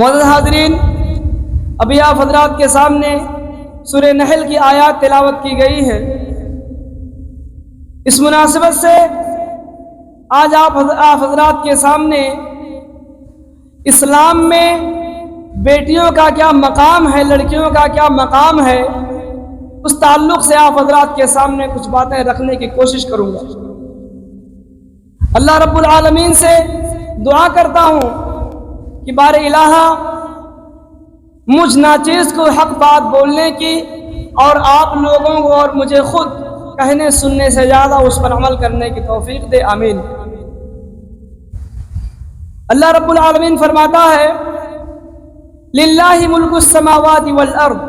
معزز حاضرین، ابھی آپ حضرات کے سامنے سورہ نحل کی آیات تلاوت کی گئی ہے۔ اس مناسبت سے آج آپ حضرات کے سامنے اسلام میں بیٹیوں کا کیا مقام ہے، لڑکیوں کا کیا مقام ہے، اس تعلق سے آپ حضرات کے سامنے کچھ باتیں رکھنے کی کوشش کروں گا۔ اللہ رب العالمین سے دعا کرتا ہوں کہ بار الہٰ مجھ ناچیز کو حق بات بولنے کی اور آپ لوگوں کو اور مجھے خود کہنے سننے سے زیادہ اس پر عمل کرنے کی توفیق دے، آمین۔ اللہ رب العالمین فرماتا ہے للہ ملک السماوات والارض،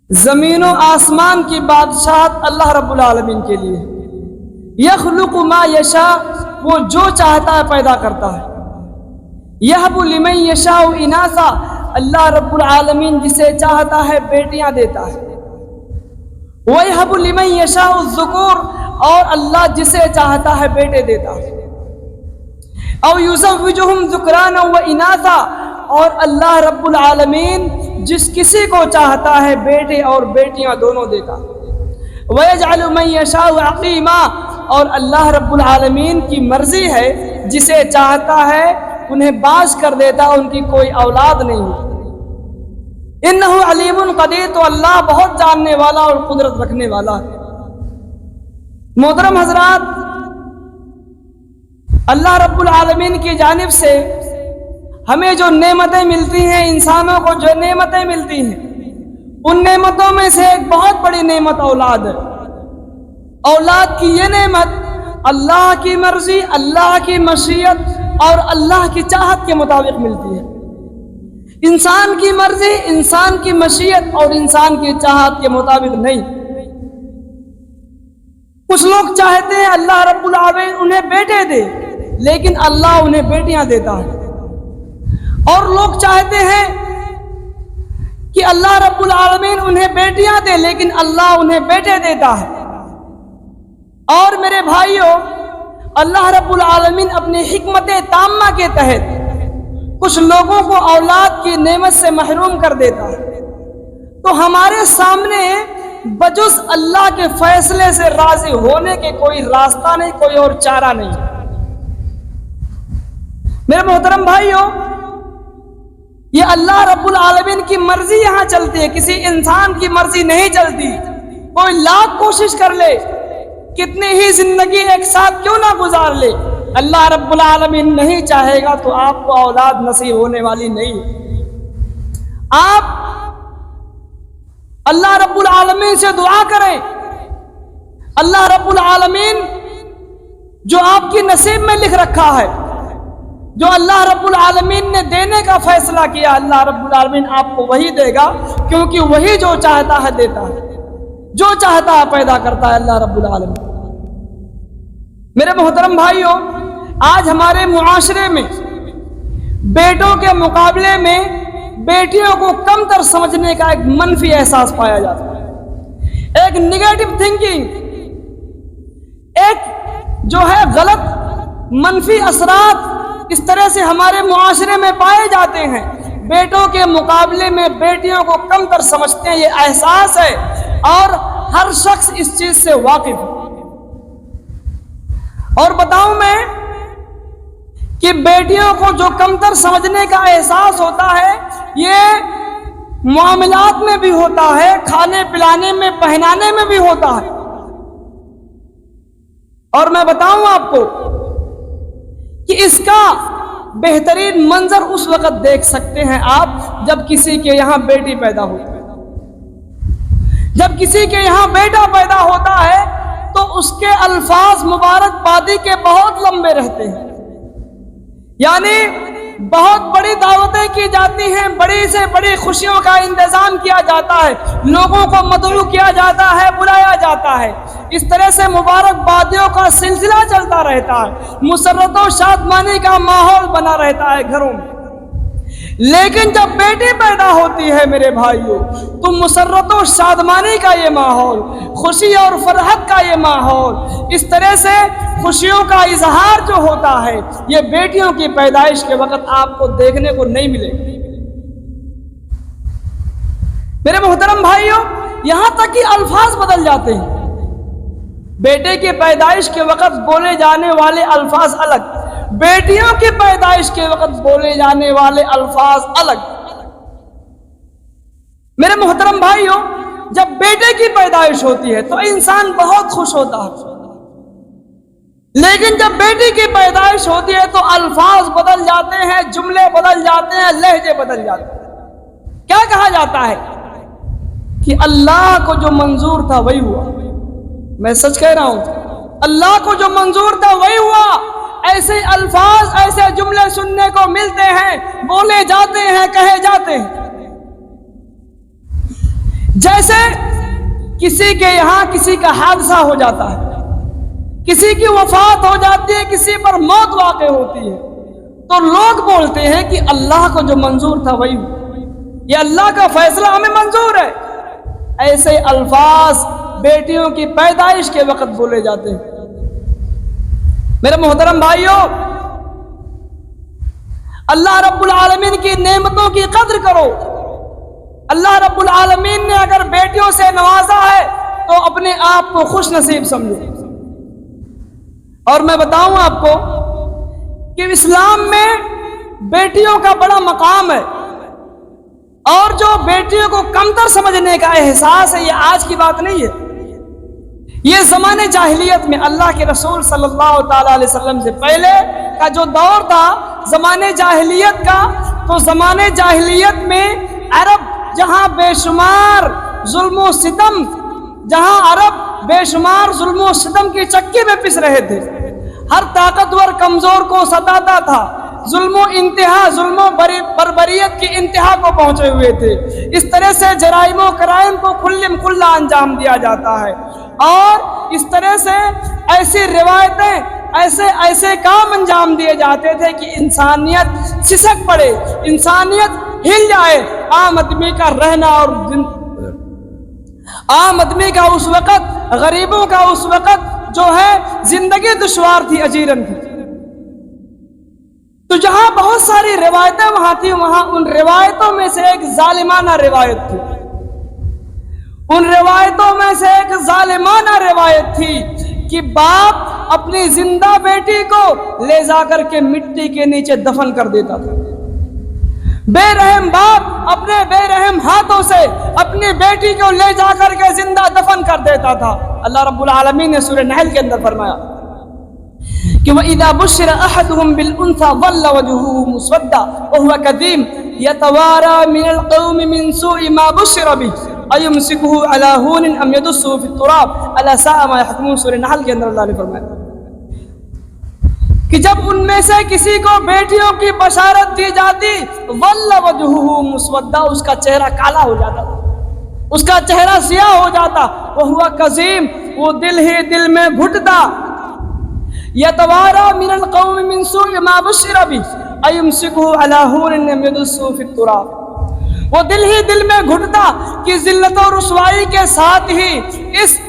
زمین و آسمان کی بادشاہت اللہ رب العالمین کے لیے ہے۔ یخلق ما یشاء، وہ جو چاہتا ہے پیدا کرتا ہے۔ یہب لمن یشاء اناثا، اللہ رب العالمین جسے چاہتا ہے بیٹیاں دیتا ہے۔ ویہب لمن یشاء الذکور، اور اللہ جسے چاہتا ہے بیٹے دیتا ہے۔ او یزوجہم ذکرانا و اناثا، اور اللہ رب العالمین جس کسی کو چاہتا ہے بیٹے اور بیٹیاں دونوں دیتا ہے۔ وَيَجْعَلُ مَن يَشَاءُ عَقِيمًا، اور اللہ رب العالمین کی مرضی ہے جسے چاہتا ہے انہیں باز کر دیتا، ان کی کوئی اولاد نہیں ہوتی۔ اِنَّهُ عَلِيمٌ قَدِيرٌ، تو اللہ بہت جاننے والا اور قدرت رکھنے والا ہے۔ محترم حضرات، اللہ رب العالمین کی جانب سے ہمیں جو نعمتیں ملتی ہیں، انسانوں کو جو نعمتیں ملتی ہیں، ان نعمتوں میں سے ایک بہت بڑی نعمت اولاد ہے۔ اولاد کی یہ نعمت اللہ کی مرضی، اللہ کی مشیت اور اللہ کی چاہت کے مطابق ملتی ہے۔ انسان کی مرضی، انسان کی مشیت اور انسان کی چاہت کے مطابق نہیں۔ کچھ لوگ چاہتے ہیں اللہ رب العالمین انہیں بیٹے دے، لیکن اللہ انہیں بیٹیاں دیتا ہے۔ اور لوگ چاہتے ہیں کہ اللہ رب العالمین انہیں بیٹیاں دے، لیکن اللہ انہیں بیٹے دیتا ہے۔ اور میرے بھائیوں، اللہ رب العالمین اپنی حکمت تامہ کے تحت کچھ لوگوں کو اولاد کی نعمت سے محروم کر دیتا ہے۔ تو ہمارے سامنے بجز اللہ کے فیصلے سے راضی ہونے کے کوئی راستہ نہیں، کوئی اور چارہ نہیں۔ میرے محترم بھائیوں، یہ اللہ رب العالمین کی مرضی یہاں چلتی ہے، کسی انسان کی مرضی نہیں چلتی۔ کوئی لاکھ کوشش کر لے، کتنی ہی زندگی ایک ساتھ کیوں نہ گزار لے، اللہ رب العالمین نہیں چاہے گا تو آپ کو اولاد نصیب ہونے والی نہیں۔ آپ اللہ رب العالمین سے دعا کریں، اللہ رب العالمین جو آپ کی نصیب میں لکھ رکھا ہے، جو اللہ رب العالمین نے دینے کا فیصلہ کیا، اللہ رب العالمین آپ کو وہی دے گا، کیونکہ وہی جو چاہتا ہے دیتا ہے، جو چاہتا ہے پیدا کرتا ہے اللہ رب العالمین۔ میرے محترم بھائیوں، آج ہمارے معاشرے میں بیٹوں کے مقابلے میں بیٹیوں کو کم تر سمجھنے کا ایک منفی احساس پایا جاتا ہے، ایک نگیٹو تھنکنگ، ایک جو ہے غلط منفی اثرات اس طرح سے ہمارے معاشرے میں پائے جاتے ہیں۔ بیٹوں کے مقابلے میں بیٹیوں کو کم تر سمجھتے ہیں، یہ احساس ہے اور ہر شخص اس چیز سے واقف ہے۔ اور بتاؤں میں کہ بیٹیوں کو جو کم تر سمجھنے کا احساس ہوتا ہے، یہ معاملات میں بھی ہوتا ہے، کھانے پلانے میں، پہنانے میں بھی ہوتا ہے۔ اور میں بتاؤں آپ کو کہ اس کا بہترین منظر اس وقت دیکھ سکتے ہیں آپ جب کسی کے یہاں بیٹی پیدا ہوتی ہے۔ جب کسی کے یہاں بیٹا پیدا ہوتا ہے تو اس کے الفاظ مبارک بادی کے بہت لمبے رہتے ہیں، یعنی بہت بڑی دعوتیں کی جاتی ہیں، بڑی سے بڑی خوشیوں کا انتظام کیا جاتا ہے، لوگوں کو مدعو کیا جاتا ہے، بلایا جاتا ہے۔ اس طرح سے مبارک بادیوں کا سلسلہ چلتا رہتا ہے، مسرت و شادمانی کا ماحول بنا رہتا ہے گھروں میں۔ لیکن جب بیٹی پیدا ہوتی ہے میرے بھائیوں تو مسرت و شادمانی کا یہ ماحول، خوشی اور فرحت کا یہ ماحول، اس طرح سے خوشیوں کا اظہار جو ہوتا ہے یہ بیٹیوں کی پیدائش کے وقت آپ کو دیکھنے کو نہیں ملے گا۔ میرے محترم بھائیوں، یہاں تک کہ الفاظ بدل جاتے ہیں۔ بیٹے کی پیدائش کے وقت بولے جانے والے الفاظ الگ، بیٹیوں کی پیدائش کے وقت بولے جانے والے الفاظ الگ۔ میرے محترم بھائیوں، جب بیٹے کی پیدائش ہوتی ہے تو انسان بہت خوش ہوتا ہے، لیکن جب بیٹی کی پیدائش ہوتی ہے تو الفاظ بدل جاتے ہیں، جملے بدل جاتے ہیں، لہجے بدل جاتے ہیں۔ کیا کہا جاتا ہے کہ اللہ کو جو منظور تھا وہی ہوا۔ میں سچ کہہ رہا ہوں، اللہ کو جو منظور تھا وہی ہوا۔ ایسے الفاظ، ایسے جملے سننے کو ملتے ہیں، بولے جاتے ہیں، کہے جاتے ہیں، جیسے کسی کے یہاں کسی کا حادثہ ہو جاتا ہے، کسی کی وفات ہو جاتی ہے، کسی پر موت واقع ہوتی ہے، تو لوگ بولتے ہیں کہ اللہ کو جو منظور تھا وہی ہوا، یہ اللہ کا فیصلہ ہمیں منظور ہے۔ ایسے الفاظ بیٹیوں کی پیدائش کے وقت بولے جاتے ہیں۔ میرے محترم بھائیوں، اللہ رب العالمین کی نعمتوں کی قدر کرو۔ اللہ رب العالمین نے اگر بیٹیوں سے نوازا ہے تو اپنے آپ کو خوش نصیب سمجھو۔ اور میں بتاؤں آپ کو کہ اسلام میں بیٹیوں کا بڑا مقام ہے، اور جو بیٹیوں کو کمتر سمجھنے کا احساس ہے یہ آج کی بات نہیں ہے، یہ زمانے جاہلیت میں اللہ کے رسول صلی اللہ تعالی علیہ وسلم سے پہلے کا جو دور تھا زمانے جاہلیت کا، تو زمانے جاہلیت میں عرب جہاں بے شمار ظلم و ستم، جہاں عرب بے شمار ظلم و ستم کی چکی میں پس رہے تھے، ہر طاقتور کمزور کو ستاتا تھا، ظلم و انتہا، ظلم و بربریت کی انتہا کو پہنچے ہوئے تھے، اس طرح سے جرائم و کرائم کو کھلم کھلا انجام دیا جاتا ہے، اور اس طرح سے ایسی روایتیں، ایسے کام انجام دیے جاتے تھے کہ انسانیت سسک پڑے، انسانیت ہل جائے، عام آدمی کا رہنا اور عام آدمی کا اس وقت، غریبوں کا اس وقت جو ہے زندگی دشوار تھی، اجیرن تھی۔ تو جہاں بہت ساری روایتیں وہاں تھی، وہاں ان روایتوں میں سے ایک ظالمانہ روایت تھی، ان روایتوں میں سے ایک ظالمانہ روایت تھی کہ باپ اپنی زندہ بیٹی کو لے جا کر کے مٹی کے نیچے دفن کر دیتا تھا۔ بے رحم باپ اپنے بے رحم ہاتھوں سے اپنی بیٹی کو لے جا کر کے زندہ دفن کر دیتا تھا۔ اللہ رب العالمین نے سورہ نحل کے اندر فرمایا کہ وَإِذَا بُشِّرَ أَحَدُهُمْ بِالْأُنْثَى ظَلَّ وَجْهُهُ مُسْوَدًّا وَهُوَ كَظِيمٌ يَتَوَارَى مِنَ الْقَوْمِ مِنْ سُوءِ مَا بُشِّرَ بِهِ أَيُمْسِكُهُ عَلَى هُونٍ أَمْ يَدُسُّهُ فِي التُّرَابِ أَلَا سَاءَ مَا يَحْكُمُونَ۔ سورہ نحل کے اندر اللہ نے فرمایا کہ جب ان میں سے کسی کو بیٹیوں کی بشارت دی جاتی، ظَلَّ وَجْهُهُ مُسْوَدًّا، اس کا چہرہ کالا ہو جاتا، اس کا چہرہ سیاہ ہو جاتا، وَهُوَ كَظِيمٌ، وہ دل ہی دل میں گھٹتا، يَتَوَارَى مِنَ الْقَوْمِ مِنْ سُوءِ مَا بُشِّرَ بِهِ أَيُمْسِكُهُ عَلَى هُونٍ أَمْ يَدُسُّهُ فِي التُّرَابِ۔ وہ دل ہی دل میں گھٹتا کہ ذلت و رسوائی کے ساتھ ہی اس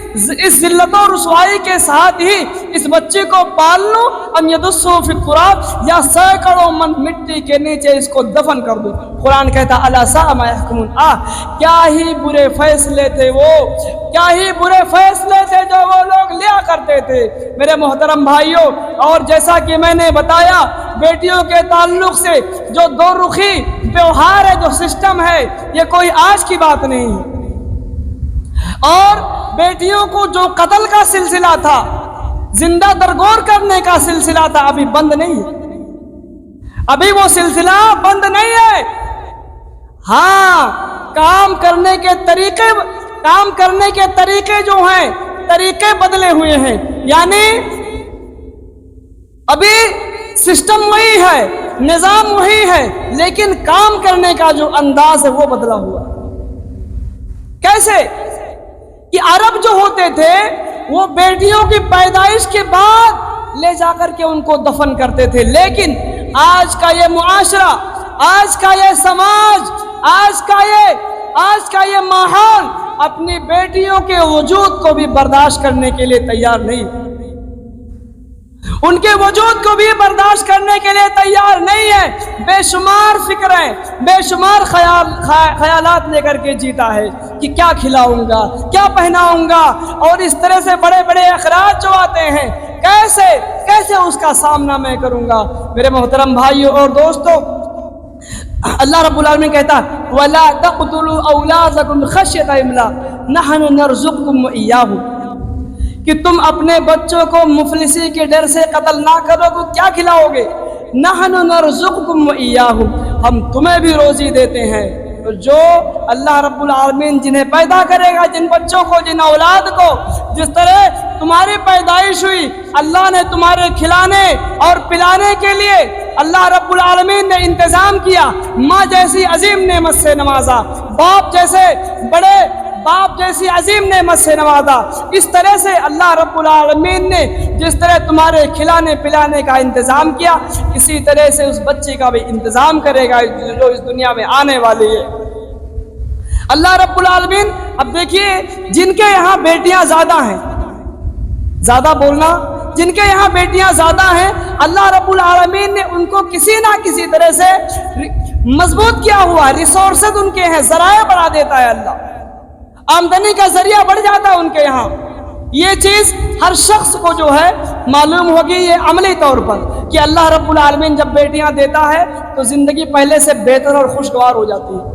ذلت و رسوائی کے ساتھ ہی اس بچے کو پال لوں، ام یدسو فی التراب، یا سینکڑوں من مٹی کے نیچے اس کو دفن کر دوں۔ قرآن کہتا الا ساء ما یحکمون، کیا ہی برے فیصلے تھے وہ، کیا ہی برے فیصلے تھے جو وہ لوگ لیا کرتے تھے میرے محترم بھائیوں۔ اور جیسا کہ میں نے بتایا، بیٹیوں کے تعلق سے جو دو رخی ویوہار ہے، جو سسٹم ہے، یہ کوئی آج کی بات نہیں ہے۔ اور بیٹیوں کو جو قتل کا سلسلہ تھا، زندہ درگور کرنے کا سلسلہ تھا، ابھی بند نہیں ہے، ابھی وہ سلسلہ بند نہیں ہے۔ ہاں، کام کرنے کے طریقے جو ہیں، طریقے بدلے ہوئے ہیں، یعنی ابھی سسٹم وہی ہے، نظام وہی ہے، لیکن کام کرنے کا جو انداز ہے وہ بدلا ہوا۔ کیسے کہ عرب جو ہوتے تھے وہ بیٹیوں کی پیدائش کے بعد لے جا کر کے ان کو دفن کرتے تھے، لیکن آج کا یہ معاشرہ، آج کا یہ سماج، آج کا یہ ماحول اپنی بیٹیوں کے وجود کو بھی برداشت کرنے کے لیے تیار نہیں، ان کے وجود کو بھی برداشت کرنے کے لیے تیار نہیں ہے۔ بے شمار فکریں، بے شمار خیالات لے کر کے جیتا ہے کہ کیا کھلاؤں گا، کیا پہناؤں گا، اور اس طرح سے بڑے بڑے اخراج جو آتے ہیں کیسے اس کا سامنا میں کروں گا۔ میرے محترم بھائیوں اور دوستوں، اللہ رب العالمین کہتا ہے وَلَا تَقْتُلُوا أَوْلَادَكُمْ خَشْيَةَ إِمْلَاقٍ نَحْنُ نَرْزُقُكُمْ وَإِيَّاهُمْ، کہ تم اپنے بچوں کو مفلسی کے ڈر سے قتل نہ کرو تو کیا کھلاؤ گے؟ نَحْنُ نَرْزُقُكُمْ وَإِيَّاهُمْ، ہم تمہیں بھی روزی دیتے ہیں۔ تو جو اللہ رب العالمین جنہیں پیدا کرے گا، جن بچوں کو، جن اولاد کو، جس طرح تمہاری پیدائش ہوئی، اللہ نے تمہارے کھلانے اور پلانے کے لیے اللہ رب العالمین نے انتظام کیا، ماں جیسی عظیم نعمت سے نوازا، باپ جیسی عظیم نعمت سے نوازا، اس طرح سے اللہ رب العالمین نے جس طرح تمہارے کھلانے پلانے کا انتظام کیا، اسی طرح سے اس بچے کا بھی انتظام کرے گا جو اس دنیا میں آنے والی ہے۔ اللہ رب العالمین، اب دیکھیے جن کے یہاں بیٹیاں زیادہ ہیں، زیادہ بولنا، جن کے یہاں بیٹیاں زیادہ ہیں، اللہ رب العالمین نے ان کو کسی نہ کسی طرح سے مضبوط کیا ہوا، ریسورسز ان کے ہیں، ذرائع بڑھا دیتا ہے اللہ، آمدنی کا ذریعہ بڑھ جاتا ہے ان کے یہاں۔ یہ چیز ہر شخص کو جو ہے معلوم ہوگی، یہ عملی طور پر، کہ اللہ رب العالمین جب بیٹیاں دیتا ہے تو زندگی پہلے سے بہتر اور خوشگوار ہو جاتی ہے۔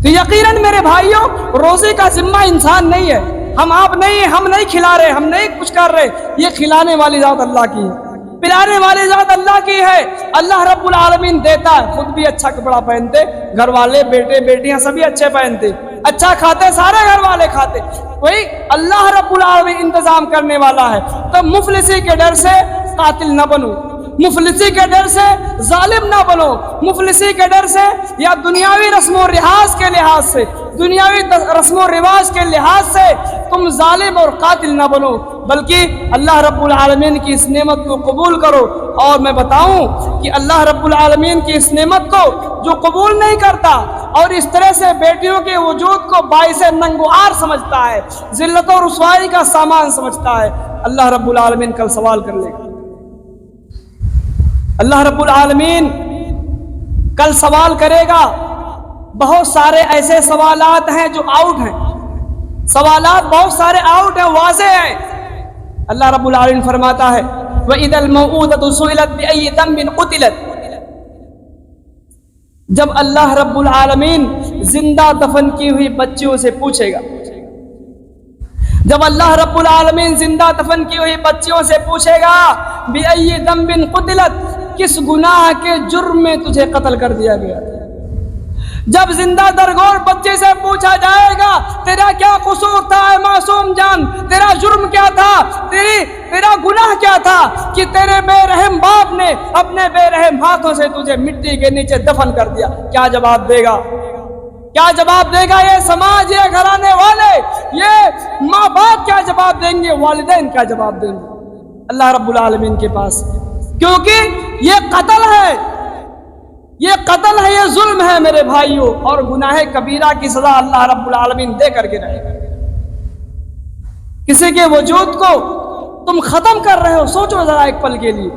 تو یقیناً میرے بھائیوں، روزی کا ذمہ انسان نہیں ہے، ہم آپ نہیں ہیں، ہم نہیں کھلا رہے، ہم نہیں کچھ کر رہے، یہ کھلانے والی ذات اللہ کی ہے، پلانے والی ذات اللہ کی ہے۔ اللہ رب العالمین دیتا ہے، خود بھی اچھا کپڑا پہنتے، گھر والے، بیٹے بیٹیاں سبھی اچھے پہنتے، اچھا کھاتے، سارے گھر والے کھاتے، وہی اللہ رب العالمین انتظام کرنے والا ہے۔ تو مفلسی کے ڈر سے قاتل نہ بنو، مفلسی کے ڈر سے ظالم نہ بنو، مفلسی کے ڈر سے یا دنیاوی رسم و رواج کے لحاظ سے، دنیاوی رسم و رواج کے لحاظ سے تم ظالم اور قاتل نہ بنو، بلکہ اللہ رب العالمین کی اس نعمت کو قبول کرو۔ اور میں بتاؤں کہ اللہ رب العالمین کی اس نعمت کو جو قبول نہیں کرتا اور اس طرح سے بیٹیوں کے وجود کو باعث ننگ و عار سمجھتا ہے، ذلت و رسوائی کا سامان سمجھتا ہے، اللہ رب العالمین کل سوال کر لے گا۔ اللہ رب العالمین کل سوال کرے گا۔ بہت سارے ایسے سوالات ہیں جو آؤٹ ہیں، سوالات بہت سارے آؤٹ ہیں، واضح ہیں۔ اللہ رب العالمین فرماتا ہے وَإِذَا الْمَوْءُودَةُ سُئِلَتْ بِأَيِّ ذَنبٍ قُتِلَتْ، جب اللہ رب العالمین زندہ دفن کی ہوئی بچیوں سے پوچھے گا، جب اللہ رب العالمین زندہ دفن کی ہوئی بچیوں سے پوچھے گا بِأَيِّ ذَنبٍ قُتِلَتْ، کس گناہ کے جرم میں تجھے قتل کر دیا گیا تھا، جب زندہ درگور بچے سے پوچھا جائے گا تیرا کیا قصور تھا اے معصوم جان، تیرا جرم کیا تھا، تیرا گناہ کیا تھا کہ تیرے بے رحم باپ نے اپنے بے رحم ہاتھوں سے تجھے مٹی کے نیچے دفن کر دیا، کیا جواب دے گا؟ کیا جواب دے گا یہ سماج، یہ گھرانے والے، یہ ماں باپ کیا جواب دیں گے، والدین کیا جواب دیں گے اللہ رب العالمین کے پاس؟ کیونکہ یہ قتل ہے، یہ قتل ہے، یہ ظلم ہے میرے بھائیوں، اور گناہ کبیرہ کی سزا اللہ رب العالمین دے کر کے رہے گا۔ کسی کے وجود کو تم ختم کر رہے ہو، سوچو ذرا ایک پل کے لیے،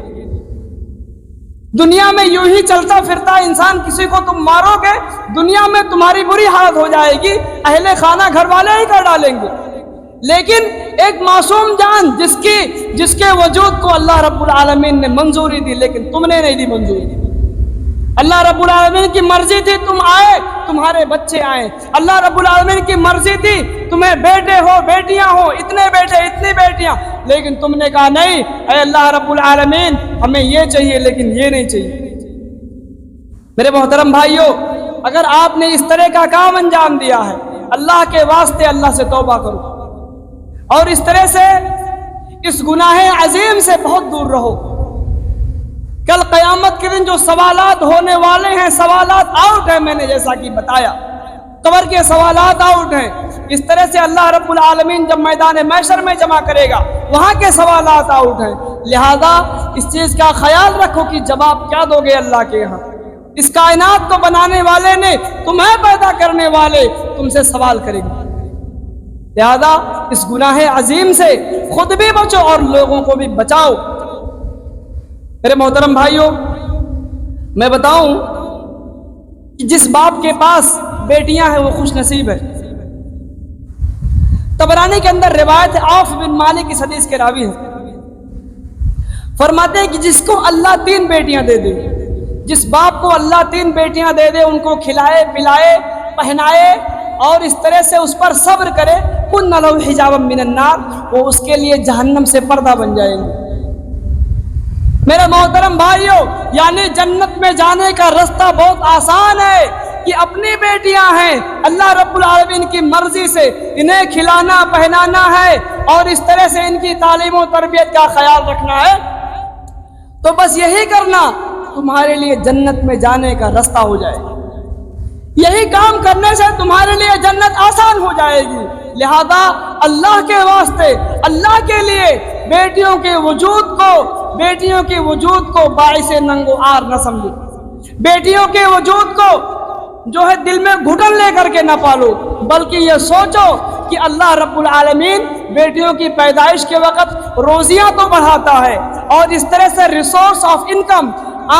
دنیا میں یوں ہی چلتا پھرتا انسان، کسی کو تم مارو گے دنیا میں تمہاری بری حالت ہو جائے گی، اہل خانہ گھر والے ہی کر ڈالیں گے، لیکن ایک معصوم جان جس کے وجود کو اللہ رب العالمین نے منظوری دی، لیکن تم نے نہیں دی منظوری۔ اللہ رب العالمین کی مرضی تھی تم آئے، تمہارے بچے آئے، اللہ رب العالمین کی مرضی تھی تمہیں بیٹے ہو بیٹیاں ہو، اتنے بیٹے اتنی بیٹیاں، لیکن تم نے کہا نہیں اے اللہ رب العالمین ہمیں یہ چاہیے لیکن یہ نہیں چاہیے۔ میرے محترم بھائیوں، اگر آپ نے اس طرح کا کام انجام دیا ہے، اللہ کے واسطے اللہ سے توبہ کرو، اور اس طرح سے اس گناہ عظیم سے بہت دور رہو۔ کل قیامت کے دن جو سوالات ہونے والے ہیں، سوالات آؤٹ ہیں، میں نے جیسا کہ بتایا قبر کے سوالات آؤٹ ہیں، اس طرح سے اللہ رب العالمین جب میدان محشر میں جمع کرے گا وہاں کے سوالات آؤٹ ہیں، لہذا اس چیز کا خیال رکھو کہ جواب کیا دو گے اللہ کے یہاں۔ اس کائنات کو بنانے والے نے، تمہیں پیدا کرنے والے تم سے سوال کریں گے۔ لہذا اس گناہ عظیم سے خود بھی بچو اور لوگوں کو بھی بچاؤ۔ میرے محترم بھائیوں، میں بتاؤں کہ جس باپ کے پاس بیٹیاں ہیں وہ خوش نصیب ہے۔ طبرانی کے اندر روایت ہے، عوف بن مالک اس حدیث کے راوی ہیں، فرماتے ہیں کہ جس کو اللہ 3 بیٹیاں دے دے، جس باپ کو اللہ 3 بیٹیاں دے دے، ان کو کھلائے پلائے پہنائے اور اس طرح سے اس پر صبر کرے، کن لہ حجابا من النار، وہ اس کے لیے جہنم سے پردہ بن جائیں گے۔ میرے محترم بھائیوں، یعنی جنت میں جانے کا رستہ بہت آسان ہے کہ اپنی بیٹیاں ہیں، اللہ رب العالمین کی مرضی سے انہیں کھلانا پہنانا ہے اور اس طرح سے ان کی تعلیم و تربیت کا خیال رکھنا ہے، تو بس یہی کرنا، تمہارے لیے جنت میں جانے کا رستہ ہو جائے گا۔ یہی کام کرنے سے تمہارے لیے جنت آسان ہو جائے گی۔ لہذا اللہ کے واسطے، اللہ کے لیے بیٹیوں کے وجود کو باعث ننگ و عار نہ سمجھو، بیٹیوں کے وجود کو جو ہے دل میں گھٹن لے کر کے نہ پالو، بلکہ یہ سوچو کہ اللہ رب العالمین بیٹیوں کی پیدائش کے وقت روزیاں تو بڑھاتا ہے اور اس طرح سے ریسورس آف انکم،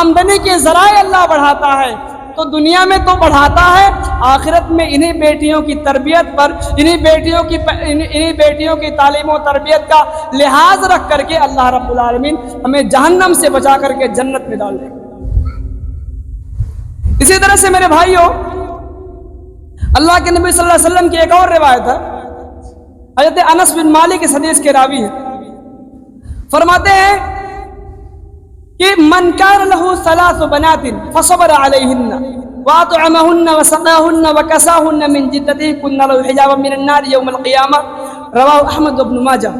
آمدنی کے ذرائع اللہ بڑھاتا ہے، تو دنیا میں تو بڑھاتا ہے، آخرت میں انہی بیٹیوں کی تربیت پر، انہی بیٹیوں کی تعلیم و تربیت کا لحاظ رکھ کر کے اللہ رب العالمین ہمیں جہنم سے بچا کر کے جنت میں ڈال دے گا۔ اسی طرح سے میرے بھائیوں، اللہ کے نبی صلی اللہ علیہ وسلم کی ایک اور روایت ہے، حضرت انس بن مالک اس حدیث کے راوی ہیں، فرماتے ہیں کہ من کان لہ 3 بنات فصبر علیہن واطعمہن وسقاہن وکساہن من جدتہ کن لہ حجابا من النار یوم القیامہ، رواہ احمد بن ماجہ۔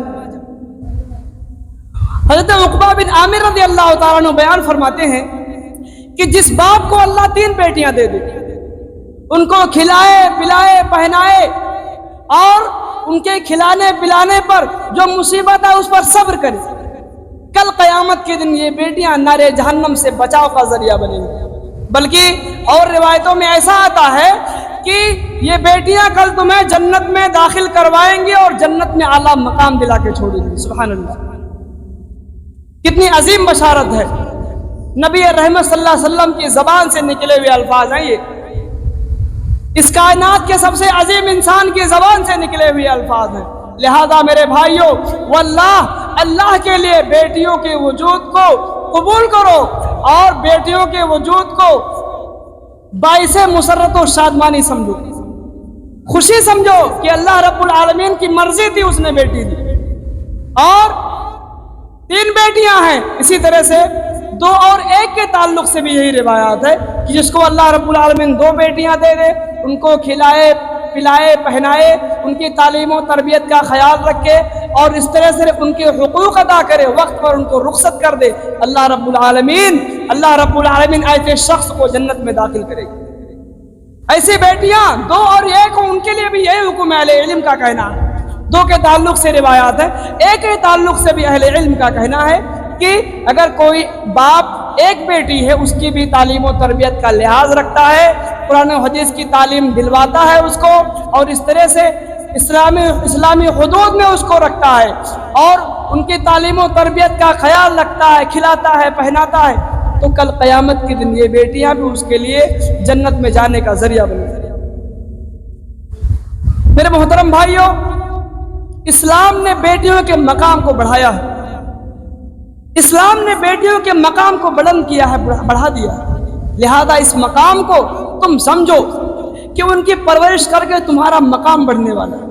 حضرت عقبہ بن عامر رضی اللہ تعالیٰ عنہ بیان فرماتے ہیں کہ جس باپ کو اللہ 3 بیٹیاں دے دے، ان کو کھلائے پلائے پہنائے اور ان کے کھلانے پلانے پر جو مصیبت ہے اس پر صبر کرے، کل قیامت کے دن یہ بیٹیاں نار جہنم سے بچاؤ کا ذریعہ بنیں گی۔ بلکہ اور روایتوں میں ایسا آتا ہے کہ یہ بیٹیاں کل تمہیں جنت میں داخل کروائیں گی اور جنت میں اعلیٰ مقام دلا کے چھوڑیں گی۔ سبحان اللہ، کتنی عظیم بشارت ہے، نبی رحمت صلی اللہ علیہ وسلم کی زبان سے نکلے ہوئے الفاظ ہیں، یہ اس کائنات کے سب سے عظیم انسان کی زبان سے نکلے ہوئے الفاظ ہیں۔ لہذا میرے بھائیوں، واللہ اللہ کے لیے بیٹیوں کے وجود کو قبول کرو اور بیٹیوں کے وجود کو باعث مسرت و شادمانی سمجھو، خوشی سمجھو کہ اللہ رب العالمین کی مرضی تھی، اس نے بیٹی دی، اور 3 بیٹیاں ہیں۔ اسی طرح سے 2 اور 1 کے تعلق سے بھی یہی روایات ہے کہ جس کو اللہ رب العالمین 2 بیٹیاں دے دے، ان کو کھلائے پلائے پہنائے، ان کی تعلیم و تربیت کا خیال رکھے اور اس طرح سے ان کے حقوق ادا کرے، وقت پر ان کو رخصت کر دے، اللہ رب العالمین ایسے شخص کو جنت میں داخل کرے گی۔ ایسی بیٹیاں 2 اور 1 ہوں، ان کے لیے بھی یہی حکم اہل علم کا کہنا ہے۔ 2 کے تعلق سے روایات ہے، 1 کے تعلق سے بھی اہل علم کا کہنا ہے کہ اگر کوئی باپ 1 بیٹی ہے، اس کی بھی تعلیم و تربیت کا لحاظ رکھتا ہے، قرآن و حدیث کی تعلیم دلواتا ہے اس کو، اور اس طرح سے اسلامی حدود میں اس کو رکھتا ہے اور ان کی تعلیم و تربیت کا خیال رکھتا ہے، کھلاتا ہے پہناتا ہے، تو کل قیامت کے دن یہ بیٹیاں بھی اس کے لیے جنت میں جانے کا ذریعہ بنے گی۔ میرے محترم بھائیوں، اسلام نے بیٹیوں کے مقام کو بڑھایا ہے، اسلام نے بیٹیوں کے مقام کو بلند کیا ہے، بڑھا دیا ہے۔ لہذا اس مقام کو تم سمجھو کہ ان کی پرورش کر کے تمہارا مقام بڑھنے والا ہے،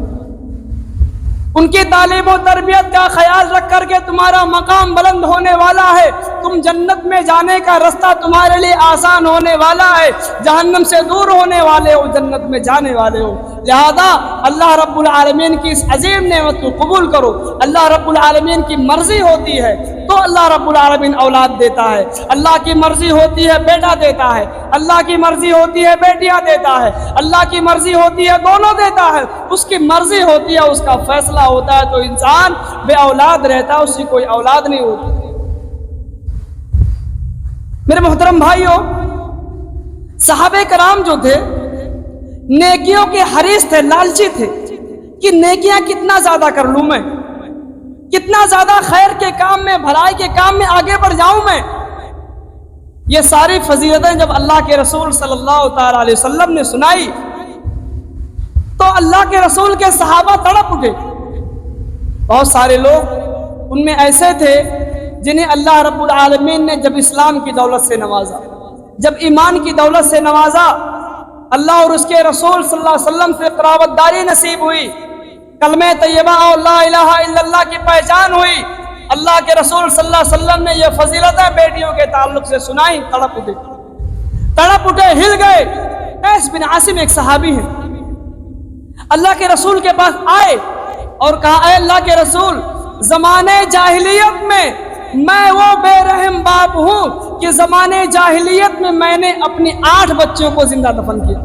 ان کی تعلیم و تربیت کا خیال رکھ کر کے تمہارا مقام بلند ہونے والا ہے، تم جنت میں جانے کا رستہ تمہارے لیے آسان ہونے والا ہے، جہنم سے دور ہونے والے ہو، جنت میں جانے والے ہو۔ لہذا اللہ رب العالمین کی اس عظیم نعمت کو قبول کرو۔ اللہ رب العالمین کی مرضی ہوتی ہے تو اللہ رب العالمین اولاد دیتا ہے، اللہ کی مرضی ہوتی ہے بیٹا دیتا ہے، اللہ کی مرضی ہوتی ہے بیٹیاں دیتا ہے، اللہ کی مرضی ہوتی ہے دونوں دیتا ہے، اس کی مرضی ہوتی ہے، اس کا فیصلہ ہوتا ہے تو انسان بے اولاد رہتا ہے، اس کی کوئی اولاد نہیں ہوتی۔ میرے محترم بھائیوں، صحابہ کرام جو تھے نیکیوں کے حریص تھے، لالچی تھے کہ نیکیاں کتنا زیادہ کر لوں میں، کتنا زیادہ خیر کے کام میں، بھلائی کے کام میں آگے بڑھ جاؤں میں۔ یہ ساری فضیلتیں جب اللہ کے رسول صلی اللہ تعالی علیہ وسلم نے سنائی تو اللہ کے رسول کے صحابہ تڑپ اٹھے۔ بہت سارے لوگ ان میں ایسے تھے جنہیں اللہ رب العالمین نے جب اسلام کی دولت سے نوازا، جب ایمان کی دولت سے نوازا، اللہ اور اس کے رسول صلی اللہ علیہ وسلم سے قرابت داری نصیب ہوئی، کلمہ طیبہ اور لا الہ الا اللہ کی پہچان ہوئی، اللہ کے رسول صلی اللہ علیہ وسلم نے یہ فضیلتیں بیٹیوں کے تعلق سے سنائی، تڑپ اٹھے، ہل گئے۔ قیس بن عاصم ایک صحابی ہیں، اللہ کے رسول کے پاس آئے اور کہا اے اللہ کے رسول، زمانے جاہلیت میں وہ بے رحم باپ ہوں کہ زمانے جاہلیت میں نے اپنی 8 بچوں کو زندہ دفن کیا۔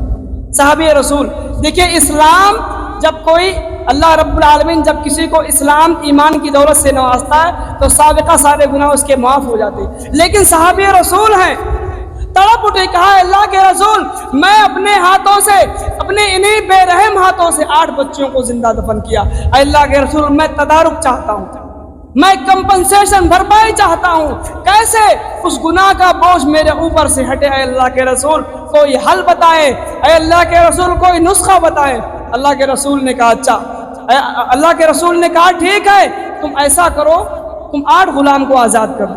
صحابی رسول دیکھیں، اسلام جب کوئی اللہ رب العالمین جب کسی کو اسلام ایمان کی دولت سے نوازتا ہے تو سابقہ سارے گناہ اس کے معاف ہو جاتے ہیں، لیکن صحابی رسول ہیں، تڑپ اٹھے، کہا اللہ کے رسول، میں اپنے ہاتھوں سے، اپنے انہی بے رحم ہاتھوں سے 8 بچوں کو زندہ دفن کیا۔ اے اللہ کے رسول، میں تدارک چاہتا ہوں، میں کمپنسیشن بھرپائی چاہتا ہوں، کیسے اس گناہ کا بوجھ میرے اوپر سے ہٹے۔ اے اللہ کے رسول کوئی حل بتائیں، اے اللہ کے رسول کوئی نسخہ بتائیں۔ اللہ کے رسول نے کہا اچھا، اللہ کے رسول نے کہا ٹھیک ہے، تم ایسا کرو، تم 8 غلام کو آزاد کرو۔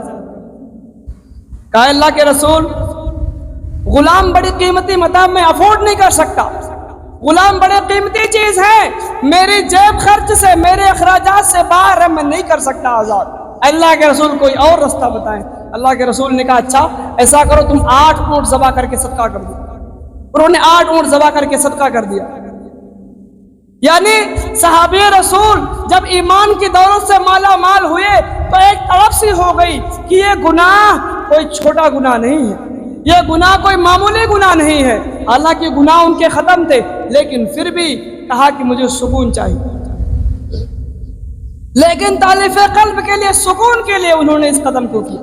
کہا اللہ کے رسول، غلام بڑی قیمتی متاع میں افورڈ نہیں کر سکتا، غلام بڑے قیمتی چیز ہے، میری جیب خرچ سے، میرے اخراجات سے باہر ہے، میں نہیں کر سکتا آزاد۔ اللہ کے رسول کوئی اور راستہ بتائیں۔ اللہ کے رسول نے کہا اچھا ایسا کرو، تم 8 اونٹ ذبح کر کے صدقہ کر دو۔ انہوں نے 8 اونٹ ذبح کر کے صدقہ کر دیا۔ یعنی صحابی رسول جب ایمان کی دولت سے مالا مال ہوئے تو ایک طرف سی ہو گئی کہ یہ گناہ کوئی چھوٹا گناہ نہیں ہے، یہ گناہ کوئی معمولی گناہ نہیں ہے۔ حالانکہ گناہ ان کے ختم تھے، لیکن پھر بھی کہا کہ مجھے سکون چاہیے، لیکن تالیف قلب کے لیے، سکون کے لیے انہوں نے اس قدم کو کیا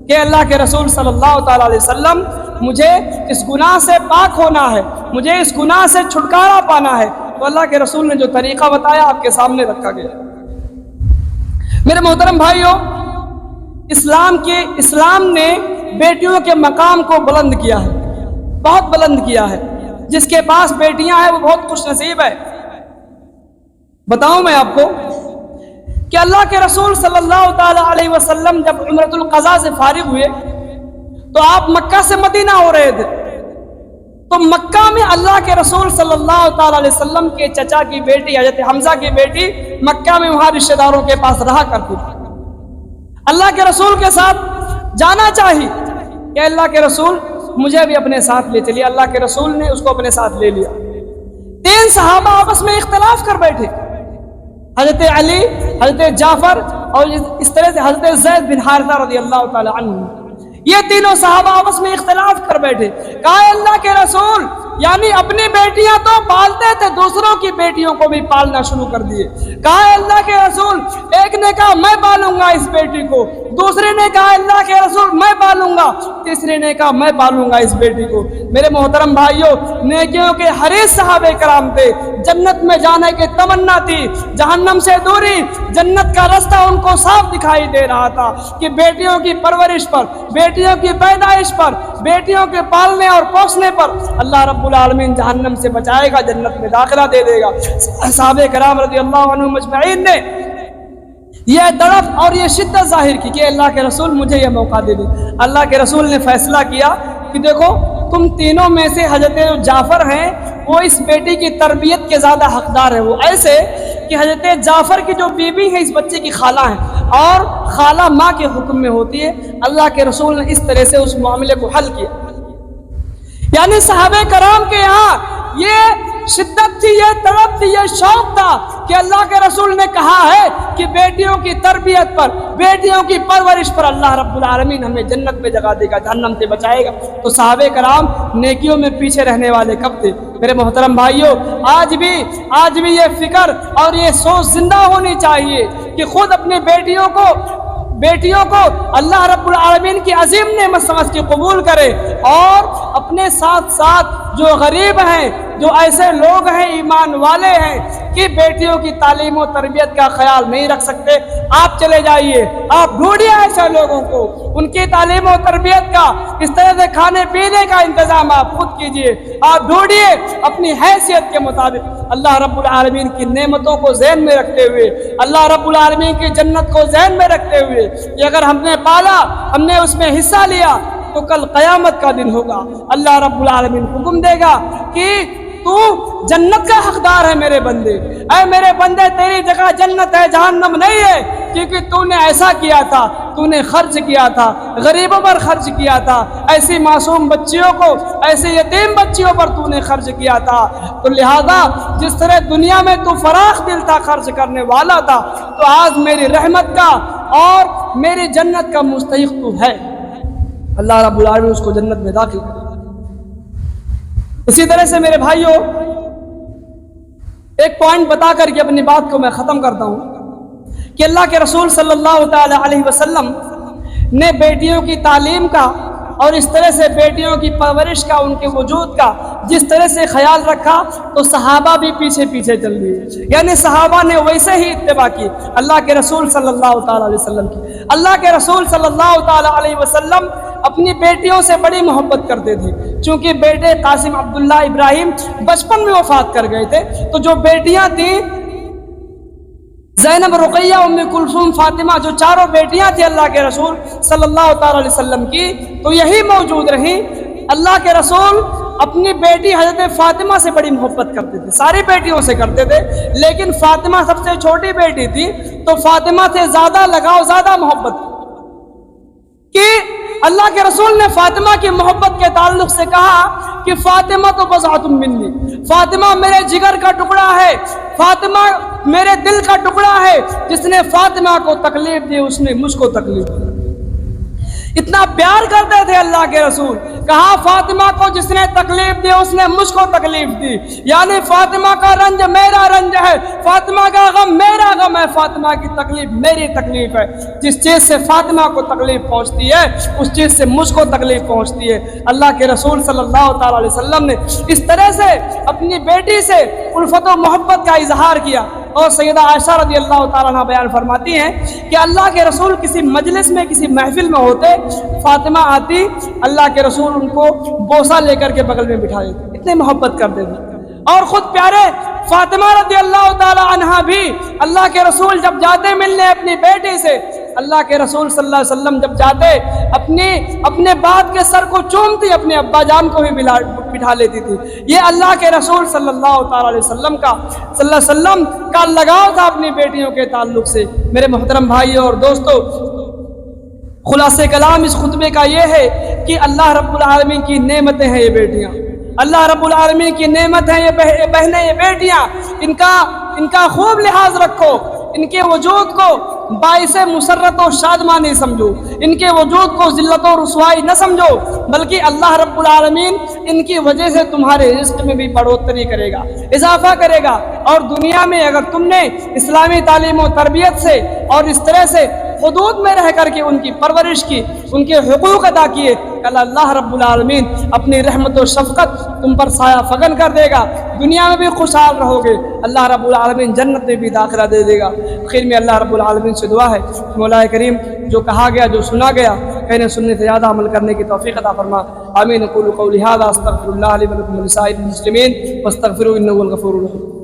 کہ اللہ کے رسول صلی اللہ تعالی علیہ وسلم، مجھے اس گناہ سے پاک ہونا ہے، مجھے اس گناہ سے چھٹکارا پانا ہے۔ تو اللہ کے رسول نے جو طریقہ بتایا آپ کے سامنے رکھا گیا۔ میرے محترم بھائیوں، اسلام نے بیٹیوں کے مقام کو بلند کیا ہے، بہت بلند کیا ہے۔ جس کے پاس بیٹیاں ہیں وہ بہت خوش نصیب ہے۔ بتاؤں میں آپ کو کہ اللہ کے رسول صلی اللہ تعالی علیہ وسلم جب عمرۃ القضاء سے فارغ ہوئے تو آپ مکہ سے مدینہ ہو رہے تھے، تو مکہ میں اللہ کے رسول صلی اللہ تعالی علیہ وسلم کے چچا کی بیٹی حضرت حمزہ کی بیٹی مکہ میں وہاں رشتہ داروں کے پاس رہا کرتی تھی۔ اللہ کے رسول کے ساتھ جانا چاہی کہ اللہ کے رسول مجھے بھی اپنے ساتھ لے چلیے۔ اللہ کے رسول نے اس کو اپنے ساتھ لے لیا۔ 3 صحابہ آپس میں اختلاف کر بیٹھے، حضرت علی، حضرت جعفر اور اس طرح سے حضرت زید بن حارثہ رضی اللہ تعالی عنہ، یہ تینوں صحابہ آپس میں اختلاف کر بیٹھے۔ کہا اللہ کے رسول، یعنی اپنی بیٹیاں تو پالتے تھے، دوسروں کی بیٹیوں کو بھی پالنا شروع کر دیے۔ کہا اللہ کے رسول، ایک نے کہا میں پالوں گا اس بیٹی کو، دوسرے نے کہا اللہ کے رسول میں پالوں گا، تیسرے نے کہا میں پالوں گا اس بیٹی کو۔ میرے محترم بھائیوں، نیکیوں کے حریص صحابہ کرام تھے، جنت میں جانے کی تمنا تھی، جہنم سے دوری، جنت کا راستہ ان کو صاف دکھائی دے رہا تھا کہ بیٹیوں کی پرورش پر، بیٹیوں کی پیدائش پر، بیٹیوں کے پالنے اور پوسنے پر اللہ رب العالمین جہنم سے بچائے گا، جنت میں داخلہ دے دے گا۔ صحابہ کرام رضی اللہ عنہم مجمعین نے یہ تڑپ اور یہ شدت ظاہر کی کہ اللہ کے رسول مجھے یہ موقع دے دیں۔ اللہ کے رسول نے فیصلہ کیا کہ دیکھو تم تینوں میں سے حضرت جعفر ہیں، وہ اس بیٹی کی تربیت کے زیادہ حقدار ہے۔ وہ ایسے کہ حضرت جعفر کی جو بیوی ہے اس بچے کی خالہ ہیں، اور خالہ ماں کے حکم میں ہوتی ہے۔ اللہ کے رسول نے اس طرح سے اس معاملے کو حل کیا۔ یعنی صحابہ کرام کے یہاں یہ شدت تھی، یہ طلب تھی، یہ شوق تھا کہ اللہ کے رسول نے کہا ہے کہ بیٹیوں کی تربیت پر، بیٹیوں کی پرورش پر اللہ رب العالمین ہمیں جنت میں جگہ دے گا، جہنم سے بچائے گا۔ تو صحابہ کرام نیکیوں میں پیچھے رہنے والے کب تھے؟ میرے محترم بھائیوں، آج بھی یہ فکر اور یہ سوچ زندہ ہونی چاہیے کہ خود اپنی بیٹیوں کو بیٹیوں کو اللہ رب العالمین کی عظیم نعمت سمجھ کے قبول کرے، اور اپنے ساتھ ساتھ جو غریب ہیں، جو ایسے لوگ ہیں ایمان والے ہیں کہ بیٹیوں کی تعلیم و تربیت کا خیال نہیں رکھ سکتے، آپ چلے جائیے، آپ ڈھونڈیے ایسے لوگوں کو، ان کی تعلیم و تربیت کا، اس طرح سے کھانے پینے کا انتظام آپ خود کیجئے، آپ ڈھونڈیے اپنی حیثیت کے مطابق، اللہ رب العالمین کی نعمتوں کو ذہن میں رکھتے ہوئے، اللہ رب العالمین کی جنت کو ذہن میں رکھتے ہوئے کہ اگر ہم نے پالا، ہم نے اس میں حصہ لیا تو کل قیامت کا دن ہوگا، اللہ رب العالمین حکم دے گا کہ تو جنت کا حقدار ہے میرے بندے، اے میرے بندے تیری جگہ جنت ہے، جہنم نہیں ہے، کیونکہ تو نے ایسا کیا تھا، تو نے خرچ کیا تھا، غریبوں پر خرچ کیا تھا، ایسی معصوم بچیوں کو، ایسے یتیم بچیوں پر تو نے خرچ کیا تھا، تو لہذا جس طرح دنیا میں تو فراخ دل تھا، خرچ کرنے والا تھا، تو آج میری رحمت کا اور میری جنت کا مستحق تو ہے، اللہ رب العالمین اس کو جنت میں داخل کرے۔ اسی طرح سے میرے بھائیوں، ایک پوائنٹ بتا کر کے اپنی بات کو میں ختم کرتا ہوں کہ اللہ کے رسول صلی اللہ تعالی علیہ وسلم نے بیٹیوں کی تعلیم کا اور اس طرح سے بیٹیوں کی پرورش کا، ان کے وجود کا جس طرح سے خیال رکھا، تو صحابہ بھی پیچھے پیچھے چل دیے، یعنی صحابہ نے ویسے ہی اتباع کی اللہ کے رسول صلی اللہ تعالی علیہ وسلم کی۔ اللہ کے رسول صلی اللہ تعالی علیہ وسلم اپنی بیٹیوں سے بڑی محبت کرتے تھے، چونکہ بیٹے قاسم عبداللہ ابراہیم بچپن میں وفات کر گئے تھے، تو جو بیٹیاں تھیں زینب، رقیہ، ام کلثوم، فاطمہ، جو چاروں بیٹیاں تھیں اللہ کے رسول صلی اللہ تعالی علیہ وسلم کی، تو یہی موجود رہیں۔ اللہ کے رسول اپنی بیٹی حضرت فاطمہ سے بڑی محبت کرتے تھے، ساری بیٹیوں سے کرتے تھے، لیکن فاطمہ سب سے چھوٹی بیٹی تھی، تو فاطمہ سے زیادہ لگاؤ، زیادہ محبت کہ اللہ کے رسول نے فاطمہ کی محبت کے تعلق سے کہا کہ فاطمہ تو بضعۃ منی، فاطمہ میرے جگر کا ٹکڑا ہے، فاطمہ میرے دل کا ٹکڑا ہے، جس نے فاطمہ کو تکلیف دی اس نے مجھ کو تکلیف دی۔ اتنا پیار کرتے تھے اللہ کے رسول، کہا فاطمہ کو جس نے تکلیف دی اس نے مجھ کو تکلیف دی، یعنی فاطمہ کا رنج میرا رنج ہے، فاطمہ کا غم میرا غم ہے، فاطمہ کی تکلیف میری تکلیف ہے، جس چیز سے فاطمہ کو تکلیف پہنچتی ہے اس چیز سے مجھ کو تکلیف پہنچتی ہے۔ اللہ کے رسول صلی اللہ تعالی علیہ وسلم نے اس طرح سے اپنی بیٹی سے الفت و محبت کا اظہار کیا، اور سیدہ عائشہ رضی اللہ تعالیٰ عنہ بیان فرماتی ہیں کہ اللہ کے رسول کسی مجلس میں، کسی محفل میں ہوتے، فاطمہ آتی، اللہ کے رسول ان کو بوسہ لے کر کے بغل میں بٹھا دیتے، اتنے محبت کرتے تھے۔ اور خود پیارے فاطمہ رضی اللہ تعالی عنہا بھی اللہ کے رسول جب جاتے ملنے اپنی بیٹی سے، اللہ کے رسول صلی اللہ علیہ وسلم جب جاتے اپنے باپ کے سر کو چومتی، اپنے ابا جان کو بھی بٹھا لیتی تھی۔ یہ اللہ کے رسول صلی اللہ تعالی علیہ وسلم کا لگاؤ تھا اپنی بیٹیوں کے تعلق سے۔ میرے محترم بھائیوں اور دوستو، خلاصہ کلام اس خطبے کا یہ ہے کہ اللہ رب العالمین کی نعمتیں ہیں یہ بیٹیاں، اللہ رب العالمین کی نعمت ہیں یہ بہنیں، یہ بیٹیاں، ان کا خوب لحاظ رکھو، ان کے وجود کو باعث مسرت و شادمانی سمجھو، ان کے وجود کو ذلت و رسوائی نہ سمجھو، بلکہ اللہ رب العالمین ان کی وجہ سے تمہارے رزق میں بھی بڑھوتری کرے گا، اضافہ کرے گا، اور دنیا میں اگر تم نے اسلامی تعلیم و تربیت سے اور اس طرح سے حدود میں رہ کر کے ان کی پرورش کی، ان کے حقوق ادا کیے، کل اللہ رب العالمین اپنی رحمت و شفقت تم پر سایہ فگن کر دے گا، دنیا میں بھی خوشحال رہو گے، اللہ رب العالمین جنت میں بھی داخلہ دے دے گا۔ آخر میں اللہ رب العالمین سے دعا ہے، مولا کریم جو کہا گیا، جو سنا گیا، کہنے سننے سے زیادہ عمل کرنے کی توفیق عطا فرما۔ آمین۔ اقول قولی ھذا استغفر اللہ لی ولکم ولسائر المسلمین واستغفروہ انہ هو الغفور الرحیم۔